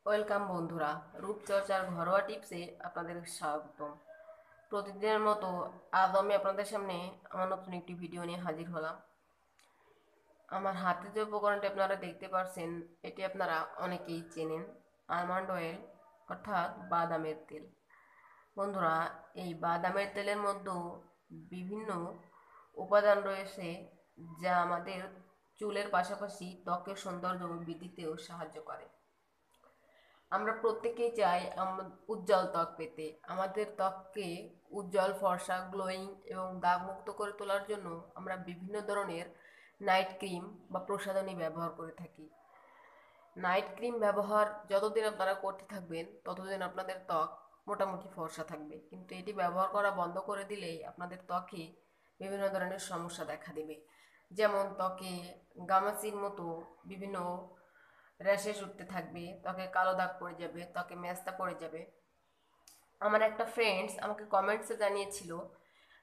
Welcome বন্ধুরা, রূপচর্চার ঘরোয়া টিপসে আপনাদের স্বাগতম। প্রতিদিনের মতো আজ আমি আপনাদের সামনে আমার নতুন একটি ভিডিও নিয়ে হাজির হলাম। আমার হাতে যে উপকরণটি আপনারা দেখতে পাচ্ছেন, এটি আপনারা অনেকেই চেনেন, আলমন্ড অয়েল অর্থাৎ বাদামের তেল। বন্ধুরা, এই বাদামের তেলের মধ্যে বিভিন্ন উপাদান রয়েছে যা আমাদের চুলের পাশাপাশি ত্বকের সৌন্দর্য বৃদ্ধিতেও সাহায্য করে। আমরা প্রত্যেকেই চাই উজ্জ্বল ত্বক পেতে। আমাদের ত্বককে উজ্জ্বল, ফর্সা, গ্লোয়িং এবং দাগমুক্ত করে তোলার জন্য আমরা বিভিন্ন ধরনের নাইট ক্রিম বা প্রসাধনী ব্যবহার করে থাকি। নাইট ক্রিম ব্যবহার যতদিন আপনারা করতে থাকবেন ততদিন আপনাদের ত্বক মোটামুটি ফর্সা থাকবে, কিন্তু এটি ব্যবহার করা বন্ধ করে দিলেই আপনাদের ত্বকে বিভিন্ন ধরনের সমস্যা দেখা দেবে। যেমন ত্বকে গামাচির মতো বিভিন্ন র্যাশেস উঠতে থাকবে, ত্বকে কালো দাগ পড়ে যাবে, ত্বকে মেস্তা পড়ে যাবে। আমার একটা ফ্রেন্ডস আমাকে কমেন্টসে জানিয়েছিল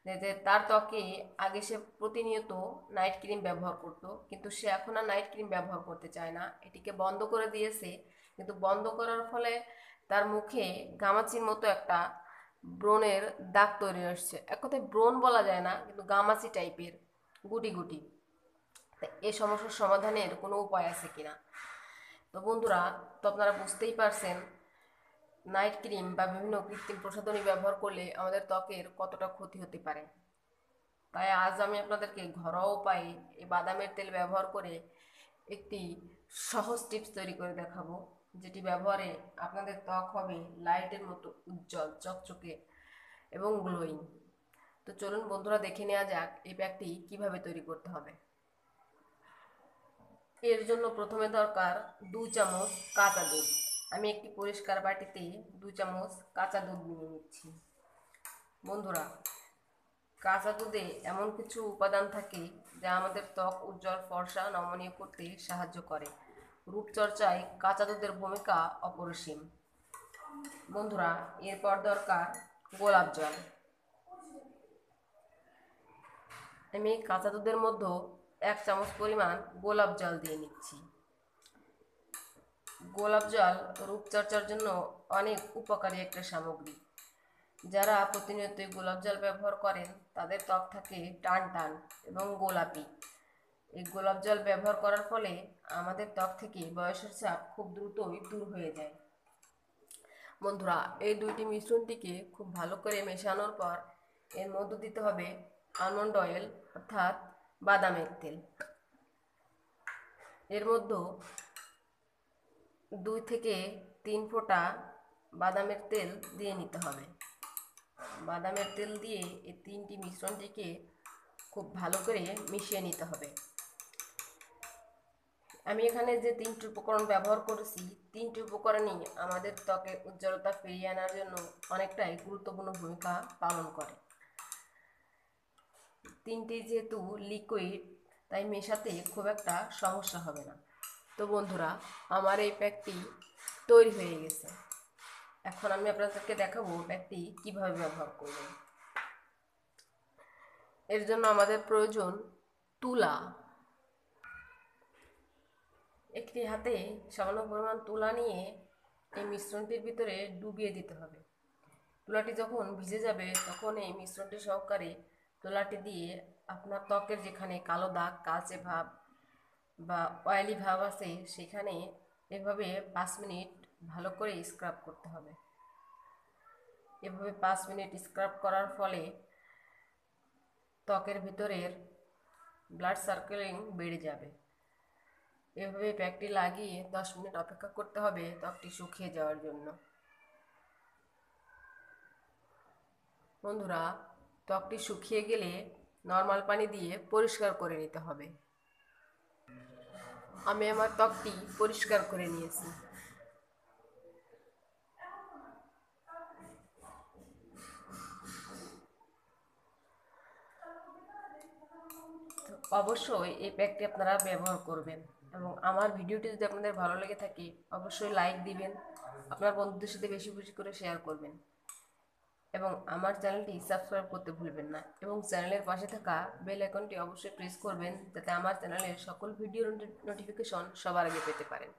যে তার ত্বকে আগে সে প্রতিনিয়ত নাইট ক্রিম ব্যবহার করত, কিন্তু সে এখন আর নাইট ক্রিম ব্যবহার করতে চায় না, এটিকে বন্ধ করে দিয়েছে। কিন্তু বন্ধ করার ফলে তার মুখে গামাচির মতো একটা ব্রণের দাগ তৈরি হচ্ছে। এক কথায় ব্রণ বলা যায় না, কিন্তু গামাচি টাইপের গুটি গুটি। এই সমস্যার সমাধানের কোনো উপায় আছে কিনা? তো বন্ধুরা, তো আপনারা বুঝতেই পারছেন নাইট ক্রিম বা বিভিন্ন কৃত্রিম প্রসাধনী ব্যবহার করলে আমাদের ত্বকের কতটা ক্ষতি হতে পারে। তাই আজ আমি আপনাদেরকে ঘরোয়া উপায়ে এই বাদামের তেল ব্যবহার করে একটি সহজ টিপস তৈরি করে দেখাবো, যেটি ব্যবহারে আপনাদের ত্বক হবে লাইটের মতো উজ্জ্বল, চকচকে এবং গ্লোয়িং। তো চলুন বন্ধুরা, দেখে নেওয়া যাক এই প্যাকটি কিভাবে তৈরি করতে হবে। এর জন্য প্রথমে দরকার 2 চামচ কাঁচা দুধ। আমি একটি পরিষ্কার বাটিতে 2 চামচ কাঁচা দুধ নিয়ে নিচ্ছি। বন্ধুরা, কাঁচা দুধে এমন কিছু উপাদান থাকে যা আমাদের ত্বক উজ্জ্বল, ফর্সা, নমনীয় করতে সাহায্য করে। রূপচর্চায় কাঁচা দুধের ভূমিকা অপরিসীম। বন্ধুরা, এরপর দরকার গোলাপ জল। আমি কাঁচা দুধের মধ্যে 1 চামচ পরিমাণ গোলাপ জল দিয়ে নিচ্ছি। গোলাপ জল রূপচর্চার জন্য অনেক উপকারী একটা সামগ্রী। যারা প্রতিনিয়ত গোলাপ জল ব্যবহার করেন তাদের ত্বক থাকে টান টান এবং গোলাপি। এই গোলাপ জল ব্যবহার করার ফলে আমাদের ত্বক থেকে বয়সের ছাপ খুব দ্রুতই দূর হয়ে যায়। বন্ধুরা, এই দুইটি মিশ্রণটিকে খুব ভালো করে মেশানোর পর এর মধ্যে দিতে হবে আলমন্ড অয়েল অর্থাৎ বাদামের তেল। এর মধ্যে 2 থেকে 3 ফোঁটা বাদামের তেল দিয়ে নিতে হবে। বাদামের তেল দিয়ে এই তিনটি মিশ্রণটিকে খুব ভালো করে মিশিয়ে নিতে হবে। আমি এখানে যে 3টি উপকরণ ব্যবহার করেছি, 3টি উপকরণই আমাদের ত্বকের উজ্জ্বলতা ফিরিয়ে আনার জন্য অনেকটাই গুরুত্বপূর্ণ ভূমিকা পালন করে। 3টি যেহেতু লিকুইড, তাই মেশাতে খুব একটা সমস্যা হবে না। তো বন্ধুরা, আমার এই প্যাকটি তৈরি হয়ে গেছে। এখন আমি আপনাদেরকে দেখাবো প্যাকটি কিভাবে ব্যবহার করবেন। এর জন্য আমাদের প্রয়োজন তুলা। একটি হাতে সামান্য পরিমাণ তুলা নিয়ে এই মিশ্রণটির ভিতরে ডুবিয়ে দিতে হবে। তুলাটি যখন ভিজে যাবে তখন এই মিশ্রণটি সহকারে তুলাটি দিয়ে আপনার ত্বকের যেখানে কালো দাগ, কালচে ভাব বা অয়েলি ভাব আছে সেখানে এভাবে 5 মিনিট ভালো করে স্ক্রাব করতে হবে। এভাবে 5 মিনিট স্ক্রাব করার ফলে ত্বকের ভিতরের ব্লাড সার্কুলিং বেড়ে যাবে। এভাবে প্যাকটি লাগিয়ে 10 মিনিট অপেক্ষা করতে হবে ত্বকটি শুকিয়ে যাওয়ার জন্য। বন্ধুরা, ত্বকটি শুকিয়ে গেলে নর্মাল পানি দিয়ে পরিষ্কার করে নিতে হবে। আমি আমার ত্বকটি পরিষ্কার করে নিয়েছি। অবশ্যই এই প্যাকটি আপনারা ব্যবহার করবেন এবং আমার ভিডিওটি যদি আপনাদের ভালো লেগে থাকে অবশ্যই লাইক দিবেন, আপনার বন্ধুদের সাথে বেশি বেশি করে শেয়ার করবেন এবং আমার চ্যানেলটি সাবস্ক্রাইব করতে ভুলবেন না এবং চ্যানেলের পাশে থাকা বেল আইকনটি অবশ্যই প্রেস করবেন যাতে আমার চ্যানেলের সকল ভিডিওর নোটিফিকেশন সবার আগে পেতে পারেন।